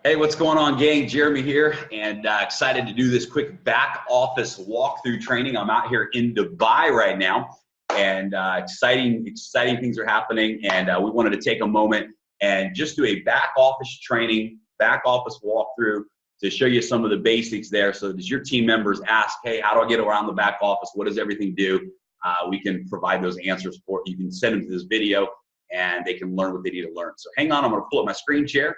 Hey, what's going on, gang? Jeremy here, and excited to do this quick back office walkthrough training. I'm out here in Dubai right now, and exciting things are happening, and we wanted to take a moment and just do a back office training, back office walkthrough to show you some of the basics there, so that as your team members ask, hey, how do I get around the back office? What does everything do? We can provide those answers for you. You can send them to this video, and they can learn what they need to learn. So hang on, I'm going to pull up my screen share.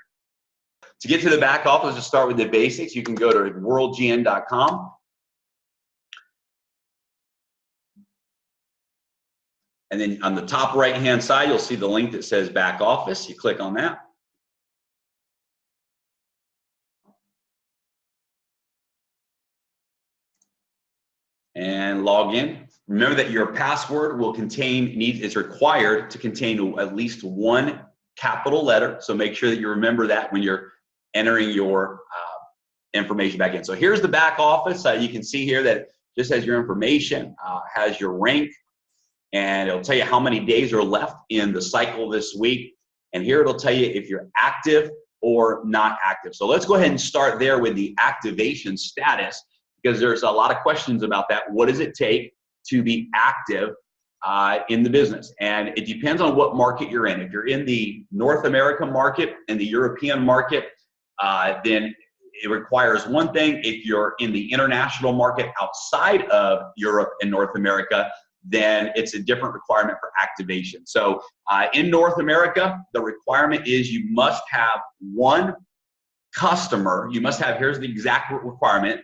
To get to the back office, just start with the basics. You can go to WorldGN.com. And then on the top right-hand side, you'll see the link that says back office. You click on that. And log in. Remember that your password is required to contain at least one capital letter. So make sure that you remember that when you're entering your information back in. So here's the back office. You can see here that it just has your information, has your rank, and it'll tell you how many days are left in the cycle this week. And here it'll tell you if you're active or not active. So let's go ahead and start there with the activation status, because there's a lot of questions about that. What does it take to be active in the business? And it depends on what market you're in. If you're in the North American market and the European market, then it requires one thing. If you're in the international market outside of Europe and North America, then it's a different requirement for activation. So in North America, the requirement is you must have one customer. You must have, here's the exact requirement,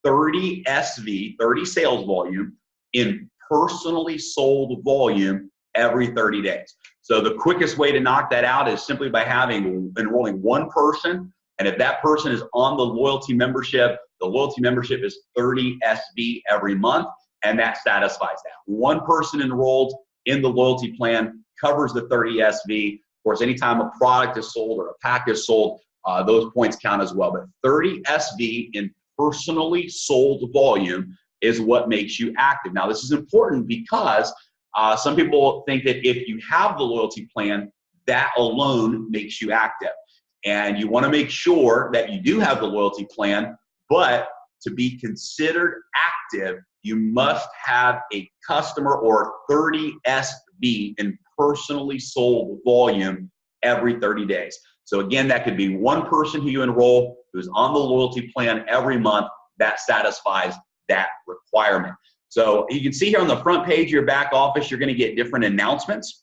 30 SV, 30 sales volume in personally sold volume every 30 days. So the quickest way to knock that out is simply by enrolling one person. And if that person is on the loyalty membership, the loyalty membership is 30 SV every month, and that satisfies that. One person enrolled in the loyalty plan covers the 30 SV. Of course, anytime a product is sold or a pack is sold, those points count as well. But 30 SV in personally sold volume is what makes you active. Now, this is important because some people think that if you have the loyalty plan, that alone makes you active. And you want to make sure that you do have the loyalty plan, but to be considered active, you must have a customer or 30 SV in personally sold volume every 30 days. So again, that could be one person who you enroll who's on the loyalty plan every month. That satisfies that requirement. So you can see here on the front page of your back office, you're going to get different announcements,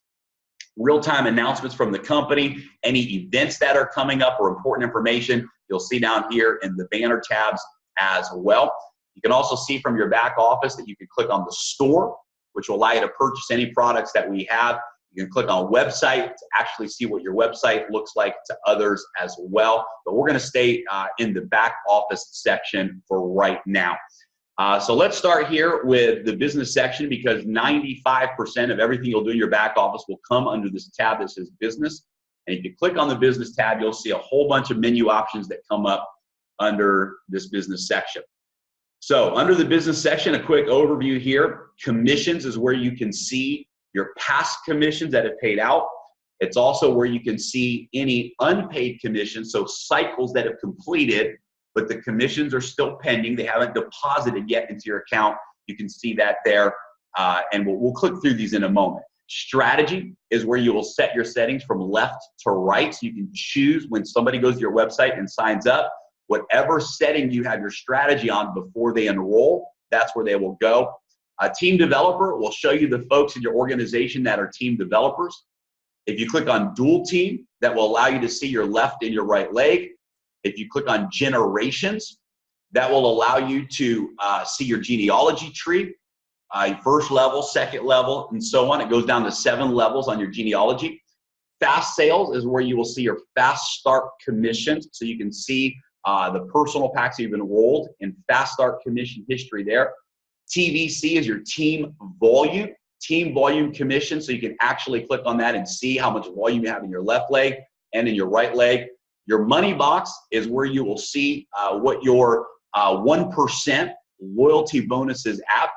real-time announcements from the company, any events that are coming up or important information, you'll see down here in the banner tabs as well. You can also see from your back office that you can click on the store, which will allow you to purchase any products that we have. You can click on website to actually see what your website looks like to others as well. But we're going to stay in the back office section for right now. So let's start here with the business section, because 95% of everything you'll do in your back office will come under this tab that says business. And if you click on the business tab, you'll see a whole bunch of menu options that come up under this business section. So under the business section, a quick overview here. Commissions is where you can see your past commissions that have paid out. It's also where you can see any unpaid commissions, so cycles that have completed, but the commissions are still pending. They haven't deposited yet into your account. You can see that there, and we'll click through these in a moment. Strategy is where you will set your settings from left to right, so you can choose when somebody goes to your website and signs up, whatever setting you have your strategy on before they enroll, that's where they will go. A team developer will show you the folks in your organization that are team developers. If you click on dual team, that will allow you to see your left and your right leg. If you click on generations, that will allow you to see your genealogy tree, first level, second level, and so on. It goes down to 7 levels on your genealogy. Fast sales is where you will see your fast start commissions, so you can see the personal packs you've enrolled in fast start commission history there. TVC is your team volume commission, so you can actually click on that and see how much volume you have in your left leg and in your right leg. Your money box is where you will see what your 1% loyalty bonuses app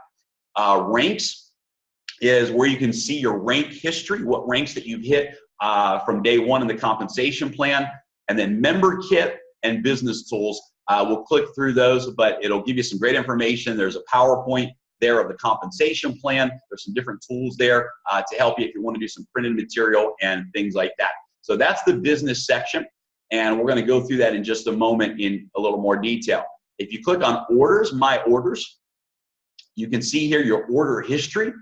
ranks, is where you can see your rank history, what ranks that you've hit from day one in the compensation plan. And then member kit and business tools. We'll click through those, but it'll give you some great information. There's a PowerPoint there of the compensation plan. There's some different tools there to help you if you want to do some printed material and things like that. So that's the business section, and we're going to go through that in just a moment in a little more detail. If you click on orders, my orders, you can see here your order history.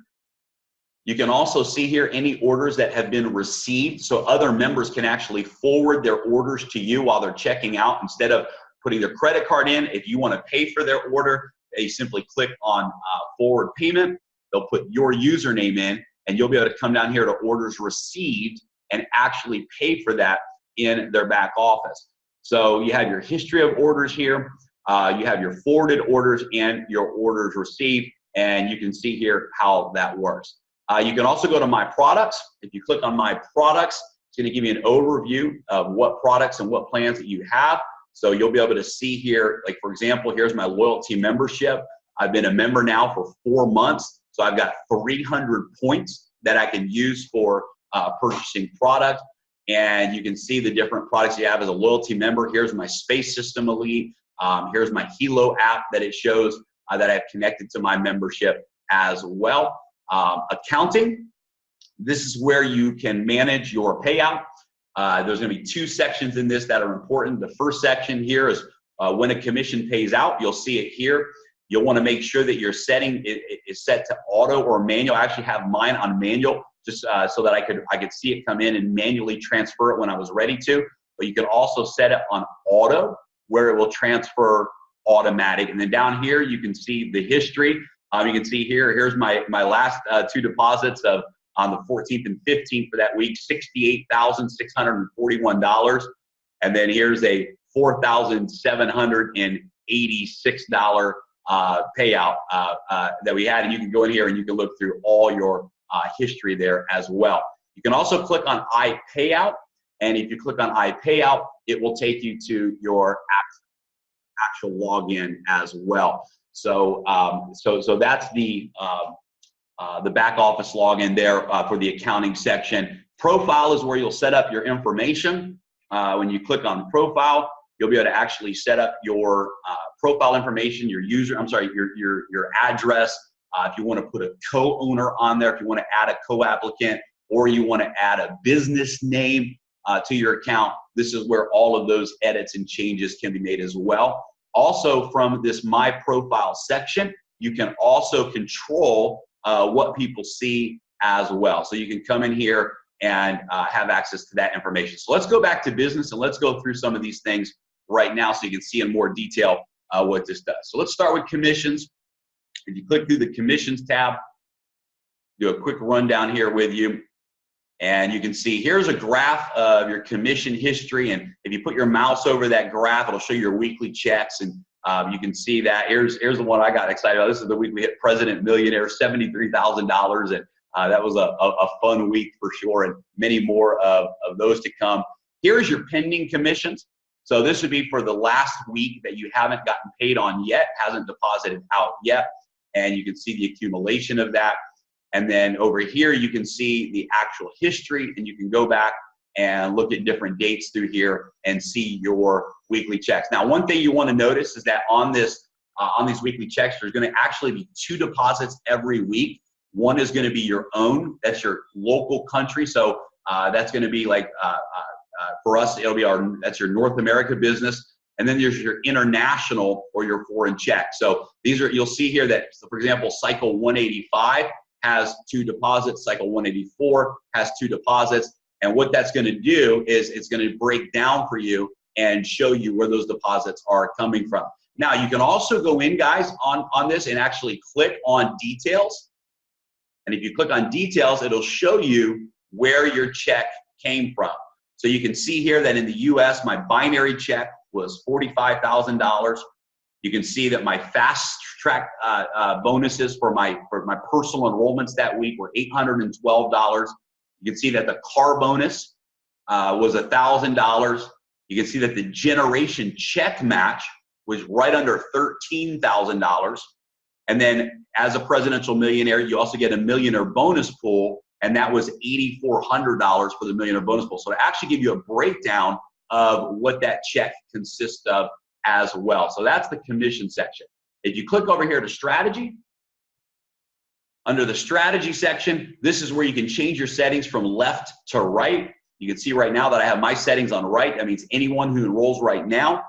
You can also see here any orders that have been received, so other members can actually forward their orders to you while they're checking out instead of putting their credit card in. If you want to pay for their order, they simply click on forward payment. They'll put your username in, and you'll be able to come down here to orders received and actually pay for that in their back office. So you have your history of orders here. You have your forwarded orders and your orders received, and you can see here how that works. You can also go to My Products. If you click on My Products, it's going to give you an overview of what products and what plans that you have. So you'll be able to see here, like for example, here's my loyalty membership. I've been a member now for 4 months, so I've got 300 points that I can use for purchasing product. And you can see the different products you have as a loyalty member. Here's my Space System Elite. Here's my Helo app that it shows that I've connected to my membership as well. Accounting, this is where you can manage your payout. There's going to be 2 sections in this that are important. The first section here is when a commission pays out. You'll see it here. You'll want to make sure that your setting is set to auto or manual. I actually have mine on manual just so that I could see it come in and manually transfer it when I was ready to. But you can also set it on auto where it will transfer automatic. And then down here you can see the history. You can see here's my last 2 deposits of on the 14th and 15th for that week, $68,641. And then here's a $4,786 payout that we had. And you can go in here and you can look through all your history there as well. You can also click on I Payout. And if you click on I Payout, it will take you to your actual login as well. So, so that's the back office login there for the accounting section. Profile is where you'll set up your information. When you click on profile, you'll be able to actually set up your profile information, your address. If you want to put a co-owner on there, if you want to add a co-applicant, or you want to add a business name to your account, this is where all of those edits and changes can be made as well. Also, from this My Profile section, you can also control what people see as well. So you can come in here and have access to that information. So let's go back to business and let's go through some of these things right now so you can see in more detail what this does. So let's start with commissions. If you click through the commissions tab, do a quick rundown here with you. And you can see here's a graph of your commission history. And if you put your mouse over that graph, it'll show your weekly checks. And you can see that. Here's the one I got excited about. This is the week we hit President Millionaire, $73,000. And that was a fun week for sure, and many more of those to come. Here's your pending commissions. So this would be for the last week that you haven't gotten paid on yet, hasn't deposited out yet. And you can see the accumulation of that. And then over here, you can see the actual history, and you can go back and look at different dates through here and see your weekly checks. Now, one thing you want to notice is that on these weekly checks, there's going to actually be 2 deposits every week. One is going to be your own. That's your local country. So that's going to be like, for us, it'll be that's your North America business. And then there's your international or your foreign check. So these are, you'll see here that, so for example, cycle 185 has 2 deposits. Cycle 184 has 2 deposits. And what that's going to do is it's going to break down for you and show you where those deposits are coming from. Now, you can also go in, guys, on this and actually click on details. And if you click on details, it'll show you where your check came from. So you can see here that in the US, my binary check was $45,000. You can see that my fast track bonuses for my personal enrollments that week were $812. You can see that the car bonus was $1,000. You can see that the generation check match was right under $13,000. And then as a presidential millionaire, you also get a millionaire bonus pool, and that was $8,400 for the millionaire bonus pool. So to actually give you a breakdown of what that check consists of as well. So that's the commission section. If you click over here to strategy, under the strategy section, this is where you can change your settings from left to right. You can see right now that I have my settings on right. That means anyone who enrolls right now,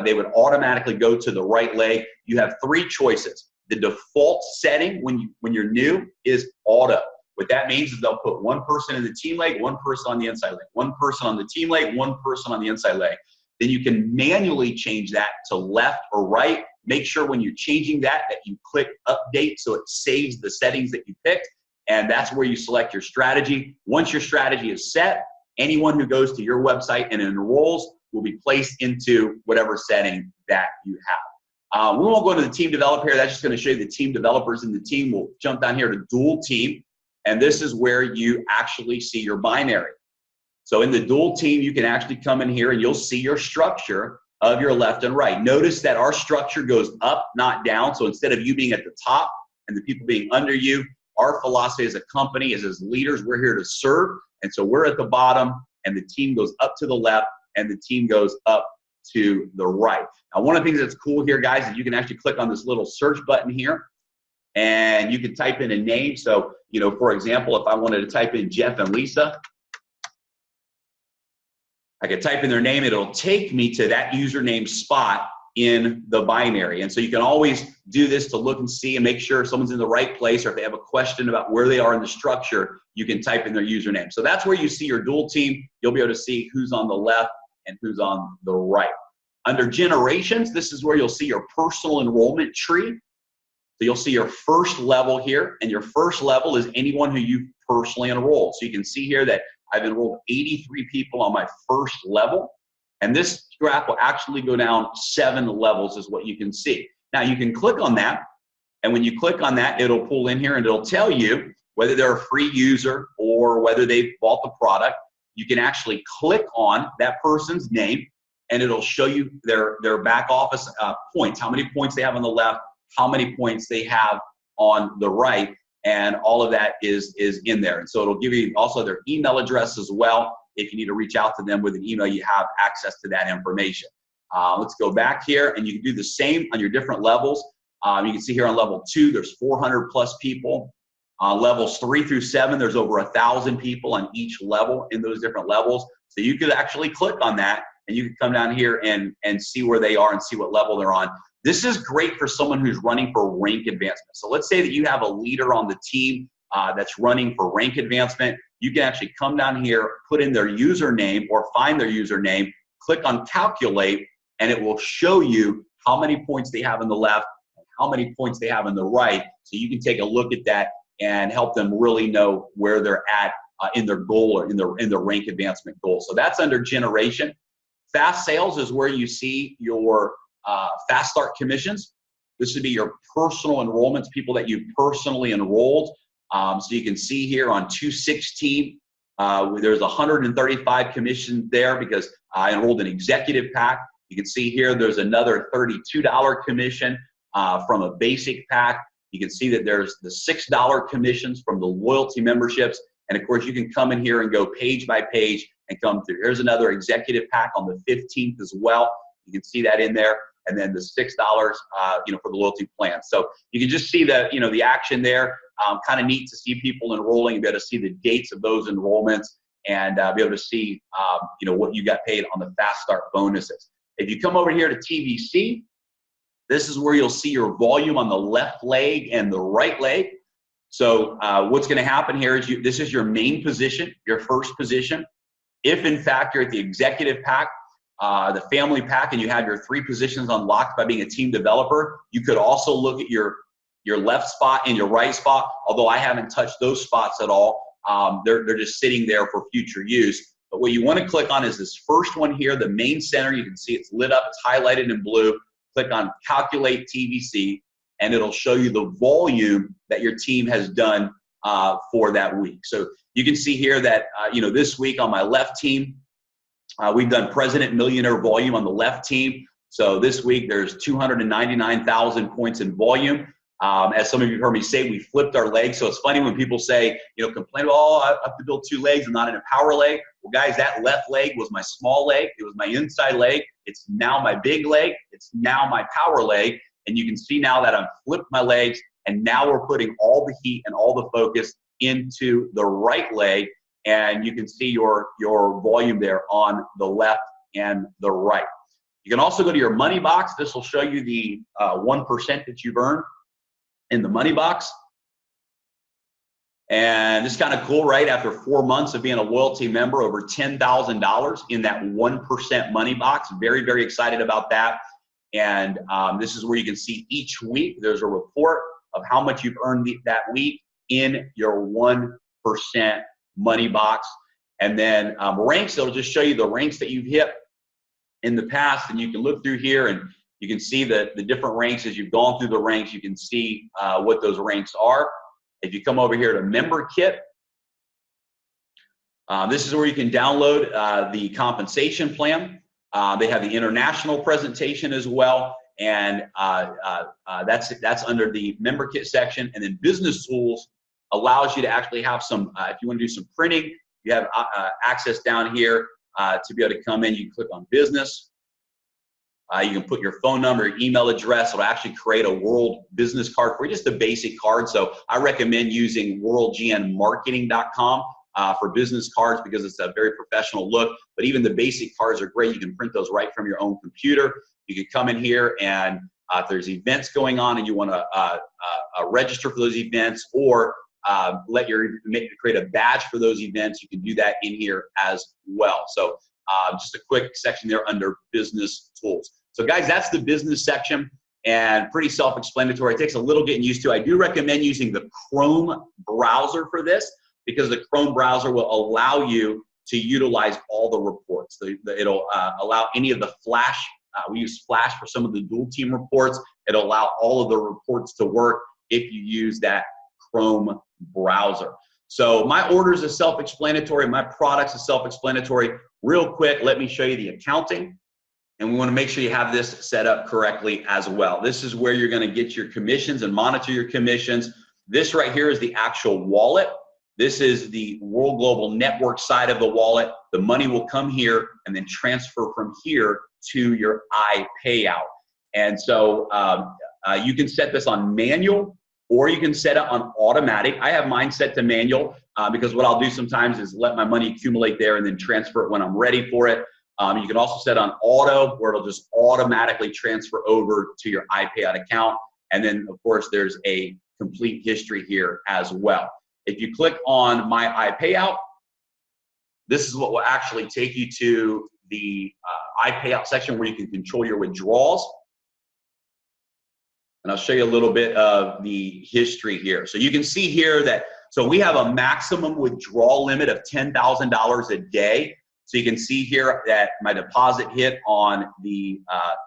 they would automatically go to the right leg. You have three choices. The default setting when you're new is auto. What that means is they'll put one person in the team leg, one person on the inside leg, one person on the team leg, one person on the inside leg. Then you can manually change that to left or right. Make sure when you're changing that you click update so it saves the settings that you picked, and that's where you select your strategy. Once your strategy is set, anyone who goes to your website and enrolls will be placed into whatever setting that you have. We won't go to the team developer here. That's just going to show you the team developers in the team. We'll jump down here to dual team, and this is where you actually see your binary. So in the dual team, you can actually come in here and you'll see your structure of your left and right. Notice that our structure goes up, not down. So instead of you being at the top and the people being under you, our philosophy as a company is as leaders, we're here to serve. And so we're at the bottom and the team goes up to the left and the team goes up to the right. Now, one of the things that's cool here, guys, is you can actually click on this little search button here and you can type in a name. So, you know, for example, if I wanted to type in Jeff and Lisa, I could type in their name, it'll take me to that username spot in the binary. And so you can always do this to look and see and make sure if someone's in the right place, or if they have a question about where they are in the structure, you can type in their username. So that's where you see your dual team. You'll be able to see who's on the left and who's on the right. Under generations, this is where you'll see your personal enrollment tree. So you'll see your first level here, and your first level is anyone who you've personally enrolled. So you can see here that I've enrolled 83 people on my first level, and this graph will actually go down 7 levels is what you can see. Now you can click on that, and when you click on that, it'll pull in here and it'll tell you whether they're a free user or whether they've bought the product. You can actually click on that person's name, and it'll show you their back office points, how many points they have on the left, how many points they have on the right, and all of that is in there. And so it'll give you also their email address as well. If you need to reach out to them with an email, you have access to that information. Let's go back here, and you can do the same on your different levels. You can see here on level 2, there's 400 plus people. Levels 3 through 7, there's over 1,000 people on each level in those different levels. So you could actually click on that, and you can come down here and see where they are and see what level they're on. This is great for someone who's running for rank advancement. So let's say that you have a leader on the team that's running for rank advancement. You can actually come down here, put in their username or find their username, click on calculate, and it will show you how many points they have on the left and how many points they have on the right. So you can take a look at that and help them really know where they're at in their goal or in their rank advancement goal. So that's under generation. Fast sales is where you see your fast start commissions. This would be your personal enrollments, people that you've personally enrolled. So you can see here on 216, there's 135 commissions there because I enrolled an executive pack. You can see here there's another $32 commission from a basic pack. You can see that there's the $6 commissions from the loyalty memberships. And of course, you can come in here and go page by page and come through. Here's another executive pack on the 15th as well. You can see that in there. And then the $6, for the loyalty plan. So you can just see the, the action there. Kind of neat to see people enrolling, be able to see the dates of those enrollments, and be able to see, what you got paid on the fast start bonuses. If you come over here to TVC, this is where you'll see your volume on the left leg and the right leg. So what's going to happen here is this is your main position, your first position. If in fact you're at the executive pack, the family pack, and you have your 3 positions unlocked by being a team developer, you could also look at your left spot and your right spot, although I haven't touched those spots at all. They're just sitting there for future use. But what you want to click on is this first one here, the main center. You can see it's lit up, it's highlighted in blue. Click on Calculate TVC, and it'll show you the volume that your team has done for that week. So you can see here that, this week on my left team, we've done President Millionaire volume on the left team. So this week there's 299,000 points in volume. As some of you have heard me say, we flipped our legs. So it's funny when people say, complain, oh, I have to build 2 legs and not in a power leg. Well, guys, that left leg was my small leg. It was my inside leg. It's now my big leg. It's now my power leg. And you can see now that I've flipped my legs, and now we're putting all the heat and all the focus into the right leg. And you can see your volume there on the left and the right. You can also go to your money box. This will show you the 1% that you've earned in the money box. And it's kind of cool, right? After 4 months of being a loyalty member, over $10,000 in that 1% money box. Very, very excited about that. And this is where you can see each week there's a report of how much you've earned that week in your 1% money box. And then ranks, it'll just show you the ranks that you've hit in the past. And you can look through here and you can see the different ranks. As you've gone through the ranks, you can see what those ranks are. If you come over here to Member Kit, this is where you can download the compensation plan. They have the international presentation as well, and that's under the Member Kit section. And then Business Tools allows you to actually have some, if you want to do some printing, you have access down here to be able to come in. You can click on Business. You can put your phone number, your email address. It'll actually create a World Business card for you, just a basic card. So I recommend using worldgnmarketing.com for business cards because it's a very professional look. But even the basic cards are great. You can print those right from your own computer. You can come in here and if there's events going on and you want to register for those events or create a badge for those events, you can do that in here as well. So just a quick section there under Business Tools. So guys, that's the business section and pretty self-explanatory. It takes a little getting used to. I do recommend using the Chrome browser for this because the Chrome browser will allow you to utilize all the reports. It'll allow any of the Flash. We use Flash for some of the dual team reports. It'll allow all of the reports to work if you use that Chrome browser. So my orders are self-explanatory. My products are self-explanatory. Real quick, let me show you the accounting. And we want to make sure you have this set up correctly as well. This is where you're going to get your commissions and monitor your commissions. This right here is the actual wallet. This is the World Global Network side of the wallet. The money will come here and then transfer from here to your iPayout. And so you can set this on manual or you can set it on automatic. I have mine set to manual because what I'll do sometimes is let my money accumulate there and then transfer it when I'm ready for it. You can also set on auto where it'll just automatically transfer over to your iPayout account. And then of course there's a complete history here as well. If you click on My iPayout, this is what will actually take you to the iPayout section where you can control your withdrawals. And I'll show you a little bit of the history here. So you can see here that, so we have a maximum withdrawal limit of $10,000 a day. So you can see here that my deposit hit on the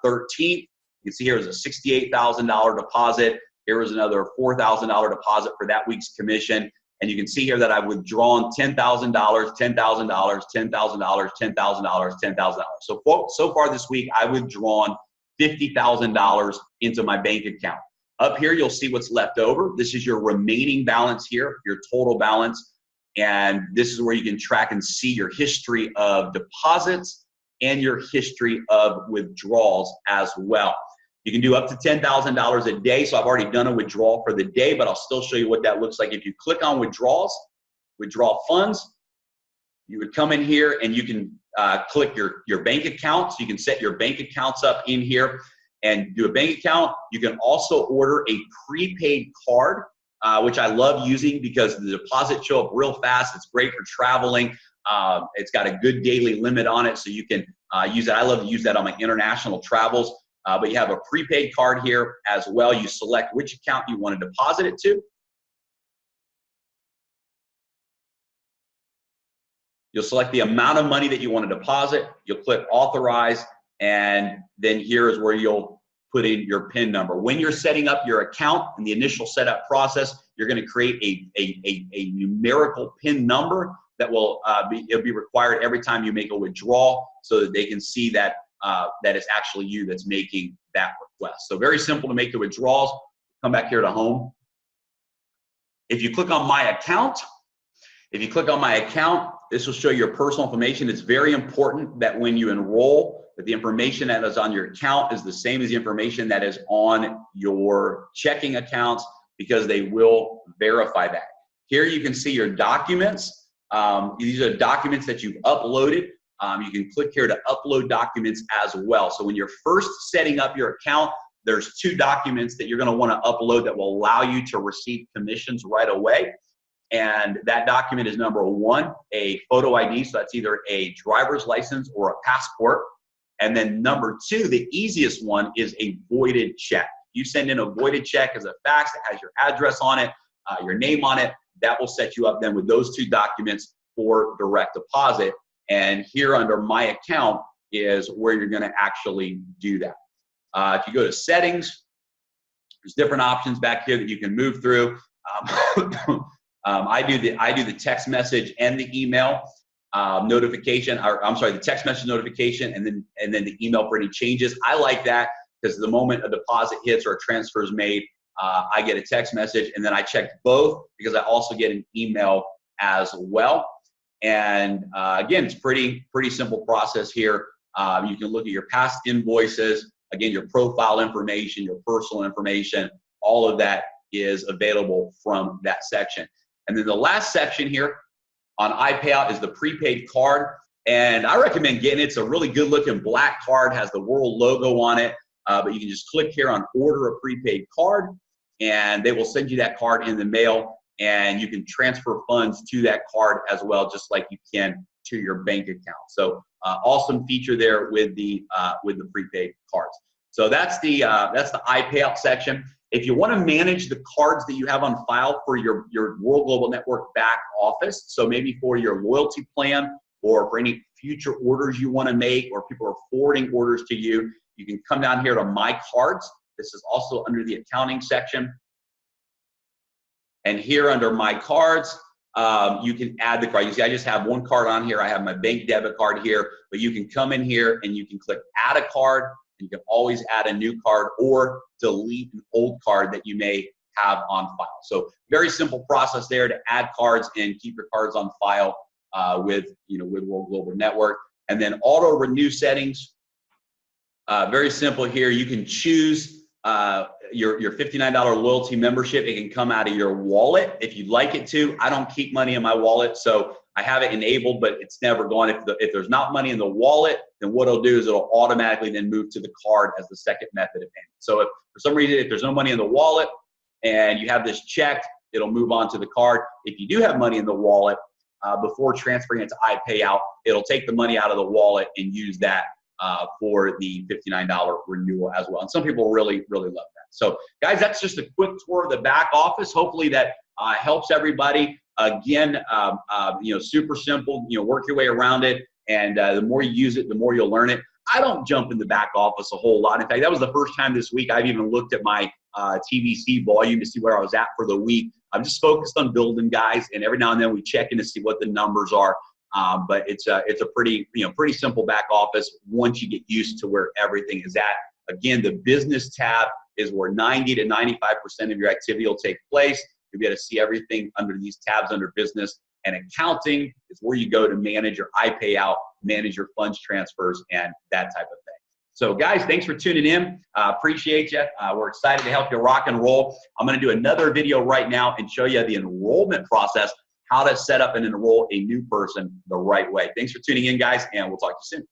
13th. You can see here is a $68,000 deposit. Here was another $4,000 deposit for that week's commission. And you can see here that I've withdrawn $10,000, $10,000, $10,000, $10,000, $10,000. So far this week, I've withdrawn $50,000 into my bank account. Up here, you'll see what's left over. This is your remaining balance here, your total balance. And this is where you can track and see your history of deposits and your history of withdrawals as well. You can do up to $10,000 a day. So I've already done a withdrawal for the day, but I'll still show you what that looks like. If you click on withdrawals, withdraw funds, you would come in here and you can click your bank account. So you can set your bank accounts up in here and do a bank account. You can also order a prepaid card, which I love using because the deposits show up real fast. It's great for traveling. It's got a good daily limit on it, so you can use that. I love to use that on my international travels. But you have a prepaid card here as well. You select which account you want to deposit it to. You'll select the amount of money that you want to deposit. You'll click authorize, and then here is where you'll put in your PIN number. When you're setting up your account in the initial setup process, you're going to create a numerical PIN number that will it'll be required every time you make a withdrawal so that they can see that that it's actually you that's making that request. So very simple to make the withdrawals. come back here to home. If you click on my account, this will show your personal information. It's very important that when you enroll, that the information that is on your account is the same as the information that is on your checking accounts, because they will verify that. Here you can see your documents. These are documents that you've uploaded. You can click here to upload documents as well. So when you're first setting up your account, there's 2 documents that you're going to want to upload that will allow you to receive commissions right away. And that document is number 1, a photo ID. So that's either a driver's license or a passport. And then number 2, the easiest one, is a voided check. You send in a voided check as a fax that has your address on it, your name on it. That will set you up then with those 2 documents for direct deposit. And here under my account is where you're going to actually do that. If you go to settings, there's different options back here that you can move through. I do the text message and the email notification, or I'm sorry, the text message notification, and then the email for any changes. I like that because the moment a deposit hits or a transfer is made, I get a text message, and then I check both because I also get an email as well. And again, it's pretty simple process here. You can look at your past invoices, again, your profile information, your personal information, all of that is available from that section. And then the last section here on iPayout is the prepaid card. And I recommend getting it. It's a really good looking black card, has the World logo on it. But you can just click here on order a prepaid card, and they will send you that card in the mail, and you can transfer funds to that card as well, just like you can to your bank account. So awesome feature there with the prepaid cards. So that's the iPayout section. If you want to manage the cards that you have on file for your World Global Network back office, so maybe for your loyalty plan or for any future orders you want to make, or people are forwarding orders to you, you can come down here to My Cards. This is also under the accounting section. And here under My Cards, you can add the card. You see, I just have 1 card on here. I have my bank debit card here, but you can come in here and you can click Add a Card. And you can always add a new card or delete an old card that you may have on file. So very simple process there to add cards and keep your cards on file with World Global Network. And then auto renew settings. Very simple here. You can choose your $59 loyalty membership. It can come out of your wallet if you'd like it to. I don't keep money in my wallet, so I have it enabled, but it's never gone. If there's not money in the wallet, then what it'll do is it'll automatically then move to the card as the second method of payment. So if for some reason, if there's no money in the wallet and you have this checked, it'll move on to the card. If you do have money in the wallet, before transferring it to iPayout, it'll take the money out of the wallet and use that for the $59 renewal as well. And some people really love that. So guys, that's just a quick tour of the back office. Hopefully that helps everybody. Again, super simple, work your way around it. And the more you use it, the more you'll learn it. I don't jump in the back office a whole lot. In fact, that was the first time this week I've even looked at my TVC volume to see where I was at for the week. I'm just focused on building, guys, and every now and then we check in to see what the numbers are. But it's a pretty simple back office once you get used to where everything is at. Again, the business tab is where 90 to 95% of your activity will take place. You'll be able to see everything under these tabs under business. And accounting is where you go to manage your iPayout, manage your funds transfers, and that type of thing. So guys, thanks for tuning in. Appreciate you. We're excited to help you rock and roll. I'm going to do another video right now and show you the enrollment process, how to set up and enroll a new person the right way. Thanks for tuning in, guys, and we'll talk to you soon.